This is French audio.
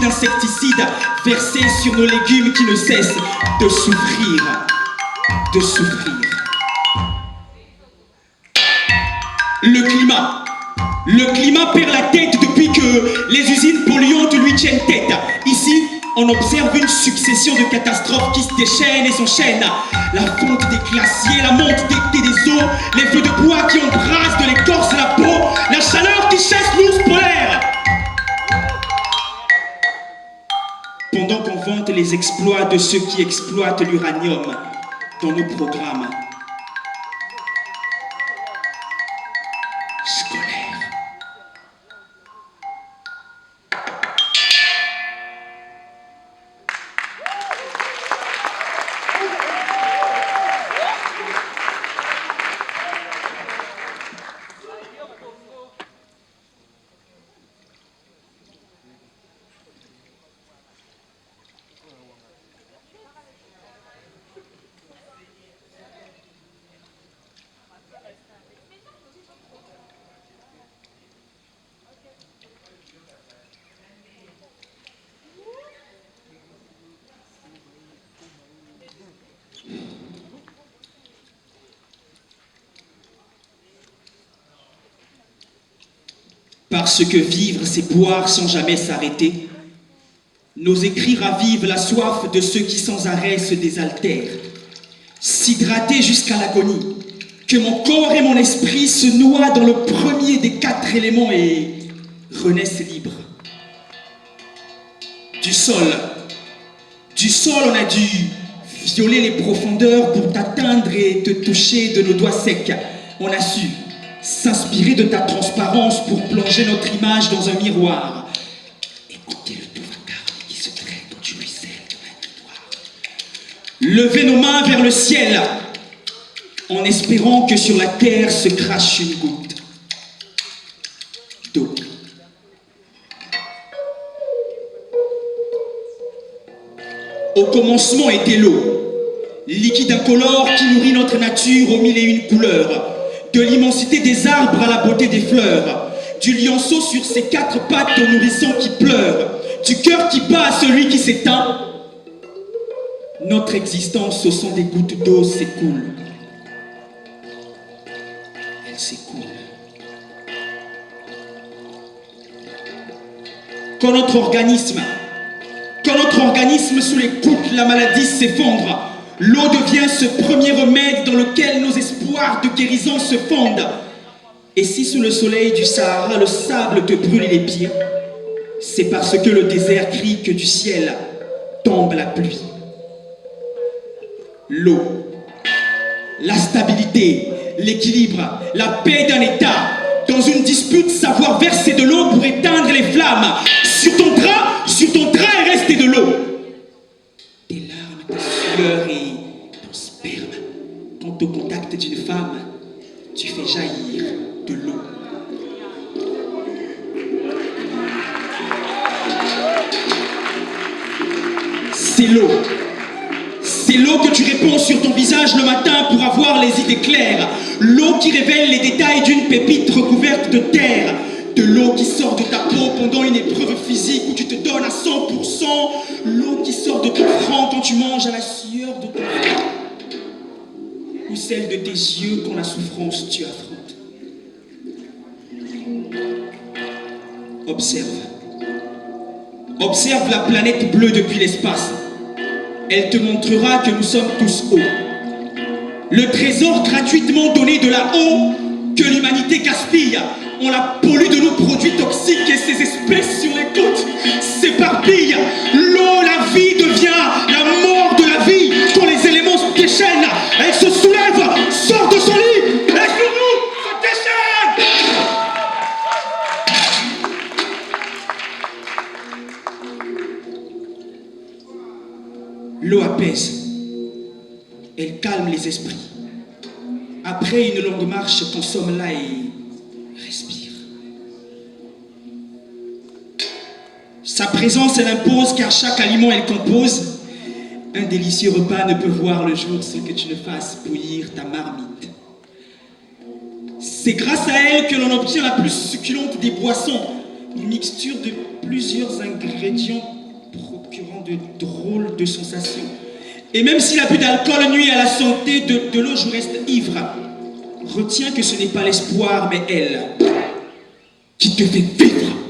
d'insecticides versés sur nos légumes qui ne cessent de souffrir, de souffrir. Le climat perd la tête depuis que les usines polluantes lui tiennent tête. Ici, on observe une succession de catastrophes qui se déchaînent et s'enchaînent. La fonte des glaciers, la montée des eaux, les feux de bois qui embrasent de l'écorce la peau, la chaleur qui chasse l'ours polaire. Pendant qu'on vante les exploits de ceux qui exploitent l'uranium dans nos programmes scolaires. Parce que vivre, c'est boire sans jamais s'arrêter. Nos écrits ravivent la soif de ceux qui sans arrêt se désaltèrent. S'hydrater jusqu'à l'agonie, que mon corps et mon esprit se noient dans le premier des 4 éléments et renaissent libres. Du sol, on a dû violer les profondeurs pour t'atteindre et te toucher de nos doigts secs. On a su s'inspirer de ta transparence pour plonger notre image dans un miroir. Écouter le doux vacarme qui se traîne quand tu ruisselles de ma mémoire. Lever nos mains vers le ciel en espérant que sur la terre se crache une goutte d'eau. Au commencement était l'eau, liquide incolore qui nourrit notre nature aux 1001 couleurs. De l'immensité des arbres à la beauté des fleurs, du lionceau sur ses 4 pattes au nourrisson qui pleure, du cœur qui bat à celui qui s'éteint. Notre existence au son des gouttes d'eau s'écoule. Elle s'écoule. Quand notre organisme sous les coups de la maladie s'effondre, l'eau devient ce premier remède dans lequel nos espoirs de guérison se fondent. Et si sous le soleil du Sahara, le sable te brûle les pieds, c'est parce que le désert crie que du ciel tombe la pluie. L'eau, la stabilité, l'équilibre, la paix d'un État. Dans une dispute, savoir verser de l'eau pour éteindre les flammes. Sur ton drap est resté de l'eau. Tes larmes, tes sueurs et ton sperme. Quand au contact d'une femme, tu fais jaillir de l'eau. C'est l'eau. C'est l'eau que tu réponds sur ton visage le matin pour avoir les idées claires. L'eau qui révèle les détails d'une pépite recouverte de terre. De l'eau qui sort de ta peau pendant une épreuve physique où tu te donnes à 100%. L'eau qui sort de ton franc quand tu manges à la sueur de ton front. Ou celle de tes yeux quand la souffrance tu affrontes. Observe. Observe la planète bleue depuis l'espace. Elle te montrera que nous sommes tous hauts. Le trésor gratuitement donné de la haut que l'humanité gaspille. On la pollue de nos produits toxiques et ces espèces sur les côtes s'éparpillent. L'eau, la vie devient la mort de la vie. Quand les éléments se déchaînent, elle se soulève, sort de son lit, et sur nous se déchaîne. L'eau apaise. Elle calme les esprits. Après une longue marche, consomme-la et respire. Sa présence, elle impose, car chaque aliment, elle compose. Un délicieux repas ne peut voir le jour sans que tu ne fasses bouillir ta marmite. C'est grâce à elle que l'on obtient la plus succulente des boissons. Une mixture de plusieurs ingrédients procurant de drôles de sensations. Et même si l'abus d'alcool nuit à la santé, de l'eau je reste ivre. Retiens que ce n'est pas l'espoir, mais elle qui te fait vivre.